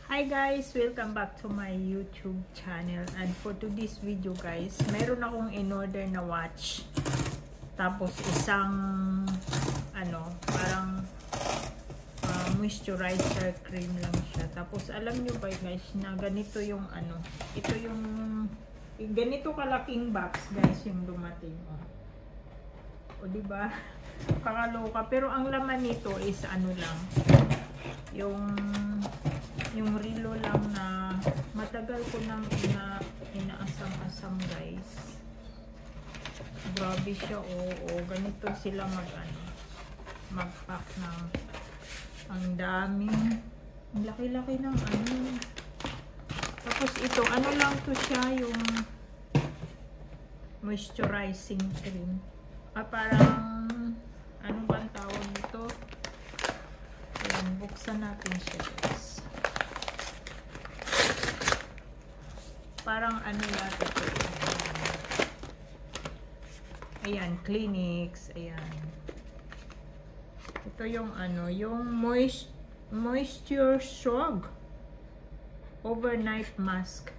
Hi guys! Welcome back to my YouTube channel. And for today's video guys, meron akong in-order na watch. Tapos isang parang moisturizer cream lang siya. Tapos alam nyo ba guys na ganito yung ito yung ganito kalaking box guys yung dumating. O diba? Kakaloka. Pero ang laman nito is lang. Yung relo lang na matagal ko nang inaasam-asam guys. Grabe siya. Ganito sila mag-pack ng ang daming laki-laki ng Tapos ito lang to siya yung moisturizing cream. Parang ano bang tawag nito? Ayan, buksan natin siya guys. Parang yata ito. Ayan, Clinics. Ayan. Ito yung yung Moisture Shock Overnight Mask.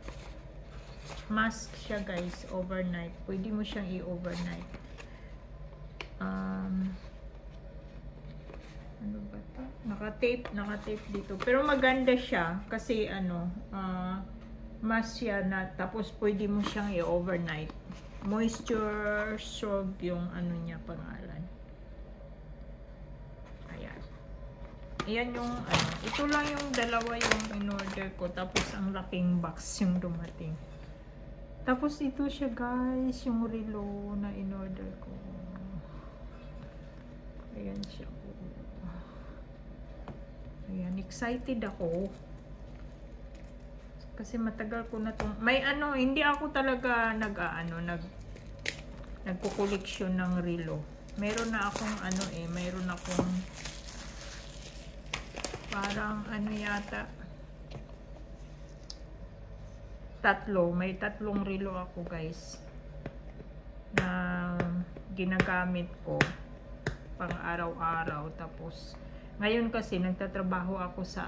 Mask siya guys, overnight. Pwede mo siyang i-overnight. Ano ba ito? Naka-tape dito. Pero maganda siya kasi mask siya na tapos pwede mo siyang i-overnight. Moisture Shock yung niya pangalan. Ayan. Ayan yung ito lang yung dalawa yung in-order ko. Tapos ang laking box yung dumating. Tapos ito siya guys, yung relo na in-order ko. Ayan siya. Ayan, excited ako. Kasi matagal ko na itong, may hindi ako talaga nagko-collection ng relo. Meron na akong mayroon akong parang yata may tatlong relo ako guys na ginagamit ko pang araw-araw. Tapos ngayon kasi nagtatrabaho ako sa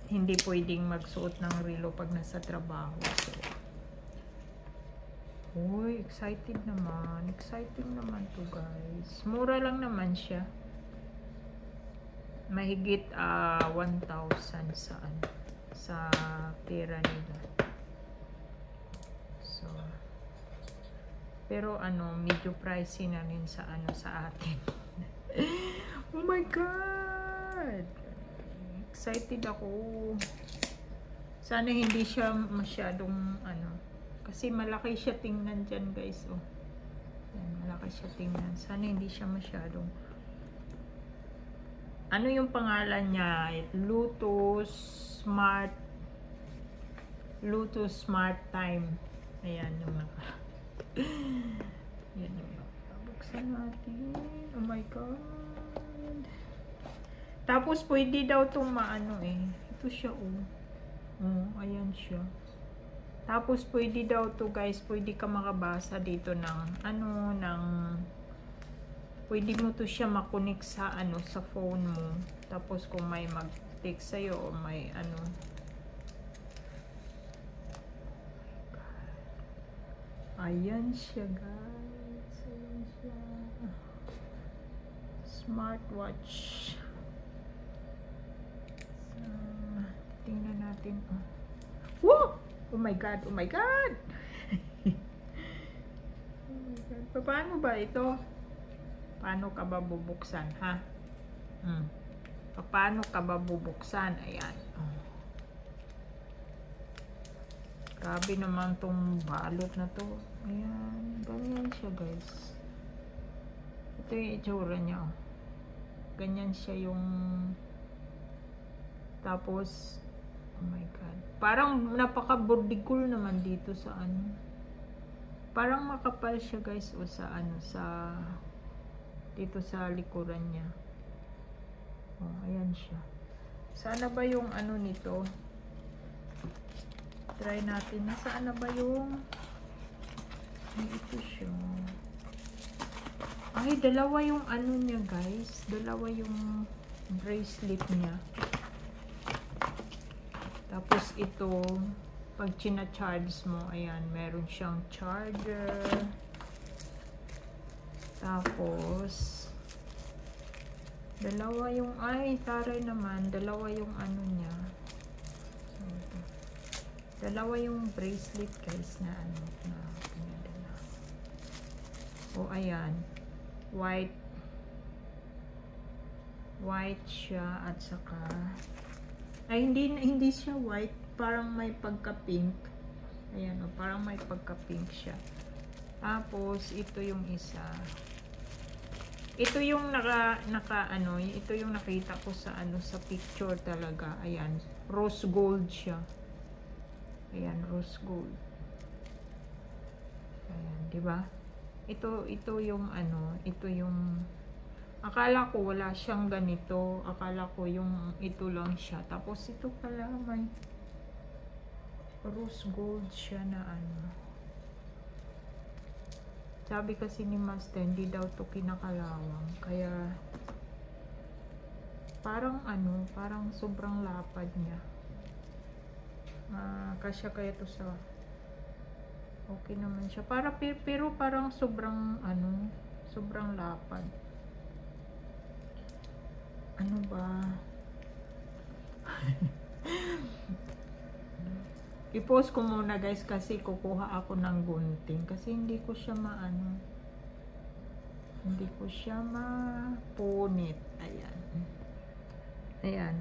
hindi pwedeng magsuot ng relo pag nasa trabaho. So, excited naman. Exciting naman to guys. Mura lang naman siya. Mahigit 1,000 sa pera nila. So, pero medyo pricey na rin sa atin. Oh my god! Excited ako. Sana hindi siya masyadong kasi malaki siya tingnan dyan guys. Yan, malaki siya tingnan. Sana hindi siya masyadong yung pangalan niya? Lotus Smart Time. Ayan yung yan yung buksan natin. Oh my god. Tapos pwede daw itong ito siya ayan siya. Tapos pwede daw to guys, pwede ka makabasa dito ng pwede mo to siya makonek sa sa phone mo. Tapos kung may mag-text sa'yo o may ayan siya guys. Ayan siya. Smartwatch. Tingnan natin. Woo! Oh my god, oh my god. Oh my god. Paano ba ito? Paano ka ba bubuksan, ha? Paano ka ba bubuksan? Ayan. Grabe naman tong balot na to. Ayan, ganyan siya guys. Ito yung itsura niya. Ganyan siya yung tapos oh my god. Parang napaka-bordicul naman dito sa Parang makapal siya guys sa dito sa likuran niya. Ayan siya. Sana ba yung nito? Try natin. Nasaan na ba yung ito siya? Ay, dalawa yung ano niya, guys. Dalawa yung bracelet niya. Tapos ito, pag china-charge mo, ayan, meron siyang charger. Tapos, dalawa yung, ay, taray naman, dalawa yung ano niya. So, ito. Dalawa yung bracelet, guys, na ano, na pinadala. O, ayan. White siya at saka ay hindi siya white, parang may pagka-pink. Ayan o, parang may pagka-pink siya. Tapos ito yung isa. Ito yung ito yung nakita ko sa ano sa picture talaga. Ayan, rose gold siya. Ayan, rose gold. Ayan, 'di ba? Ito yung ano, ito yung akala ko wala siyang ganito. Akala ko yung ito lang siya. Tapos ito pala may rose gold siya na ano. Sabi kasi ni Master, hindi daw to kinakalawang. Kaya parang ano, parang sobrang lapad niya. Kasya kaya to sa okay naman siya. Pero parang sobrang ano, sobrang lapad. Ano ba? I-post ko muna, guys, kasi kukuha ako ng gunting. Kasi hindi ko siya maano. Hindi ko siya mapunit. Ayan. Ayan.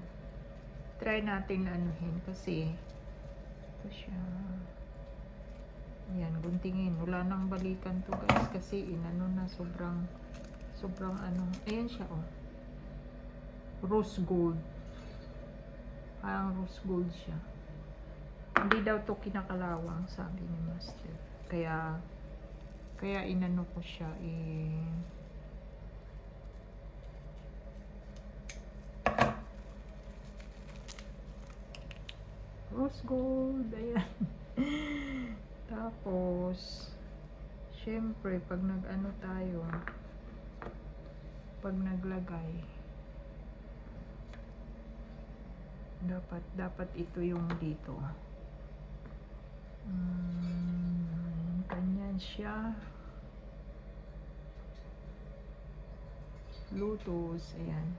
Try natin anuhin kasi ito siya. Ayan, guntingin. Wala nang balikan to, guys, kasi inano na sobrang ano. Ayan siya, oh. Rose gold. Parang rose gold siya. Hindi daw to kinakalawang, sabi ni Master. Kaya inano ko siya, rose gold. Ayan. Tapos, syempre, pag nag-ano tayo, pag naglagay, dapat ito yung dito. Ganyan siya. Bluetooth, ayan.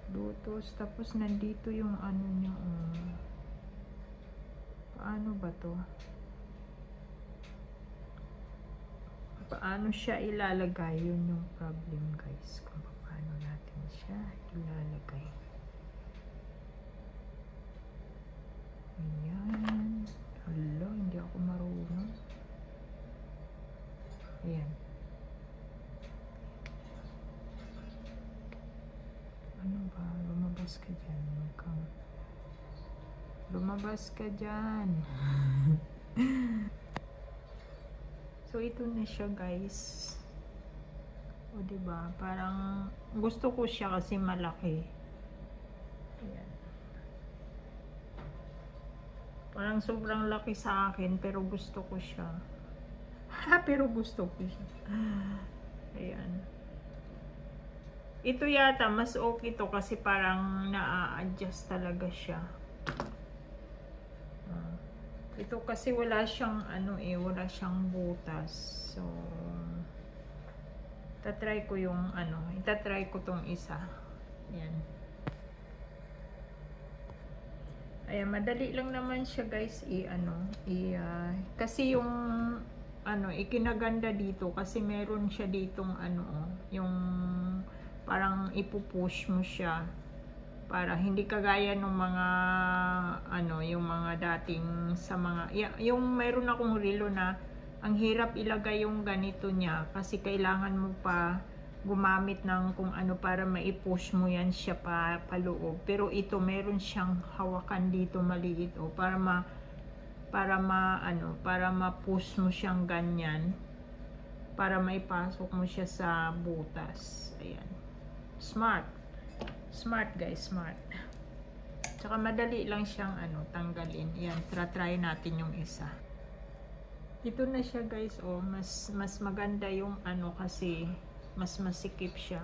Bluetooth, tapos nandito yung ano niya, paano ba to? Paano siya ilalagay? Yun yung problem, guys. Kung paano natin siya ilalagay. Ayan. Hala, hindi ako marunong. Ayan. Ano ba? Lumabas ka dyan. Lumabas ka dyan. So, ito na siya, guys. O, diba? Parang gusto ko siya kasi malaki. Ayan. Parang sobrang laki sa akin, pero gusto ko siya. Pero gusto ko siya. Ayan. Ito yata, mas okay to kasi parang na-adjust talaga siya. Ito kasi wala siyang ano wala siyang butas. So, itatry ko yung ano, itatry ko tong isa. Ayan. Ayan, madali lang naman siya, guys, kasi yung ano, ikinaganda dito kasi meron siya ditong ano, yung parang ipupush mo siya para hindi kagaya ng mga ano, yung mga dating sa mga yung meron akong relo na ang hirap ilagay yung ganito niya kasi kailangan mo pa gumamit ng kung ano para maipush mo yan siya paloob. Pero ito meron siyang hawakan dito maliit para ma-push mo siyang ganyan para maipasok mo siya sa butas. Ayan. Smart, guys, smart. Tsaka madali lang siyang tanggalin. Ayan, try natin yung isa. Ito na siya guys, oh, mas maganda yung ano kasi mas masikip siya.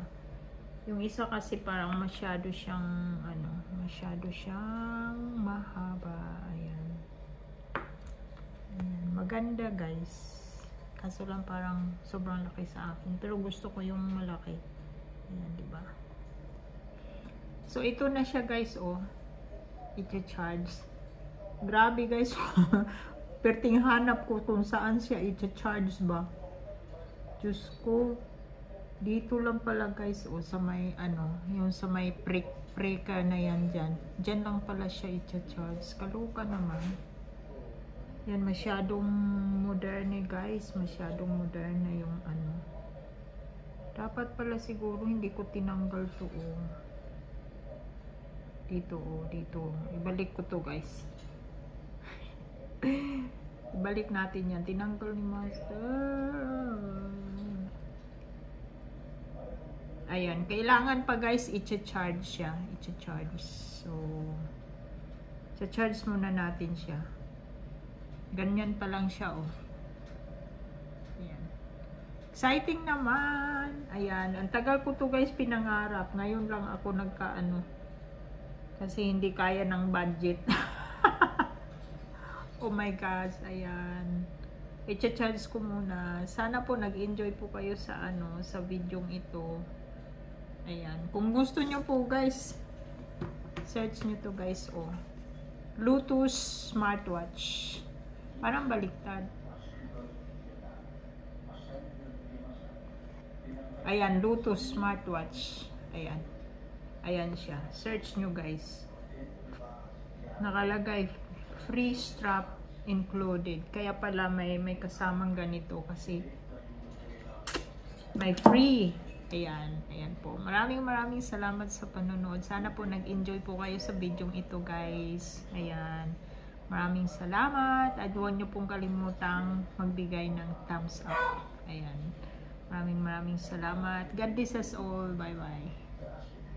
Yung isa kasi parang masyado siyang mahaba. Ayan. Ayan. Maganda guys. Kaso lang parang sobrang laki sa akin, pero gusto ko yung malaki. Ayan, di ba? So ito na siya guys, oh. I-charge. Grabe guys. Perting hanap ko kung saan siya i-charge ba. Diyos ko. Dito lang pala guys, oh, sa may yung sa may preka na yan dyan. Dyan lang pala siya i-charge. Kaluka naman. Yan, masyadong moderne guys. Masyadong moderne yung Dapat pala siguro hindi ko tinanggal to, oh. Dito, oh, dito. Ibalik ko to guys. Ibalik natin yan. Tinanggal ni Master. Ayan. Kailangan pa guys i-charge siya. I-charge. So, i-charge muna natin siya. Ganyan pa lang siya, oh. Ayan. Exciting naman. Ayan. Ang tagal ko to guys pinangarap. Ngayon lang ako kasi hindi kaya ng budget. Oh my gosh, ayan. I-charge ko muna. Sana po nag-enjoy po kayo sa sa videong ito. Ayan. Kung gusto nyo po guys, search nyo to guys, oh. Bluetooth smartwatch. Parang baliktad. Ayan, Bluetooth smartwatch. Ayan. Ayan siya. Search nyo guys. Nakalagay free strap included. Kaya pala may kasamang ganito kasi may free. Ayan. Ayan po. Maraming salamat sa panonood. Sana po nag-enjoy po kayo sa video ito guys. Ayan. Maraming salamat. At huwag nyo pong kalimutang magbigay ng thumbs up. Ayan. Maraming salamat. God bless us all. Bye bye.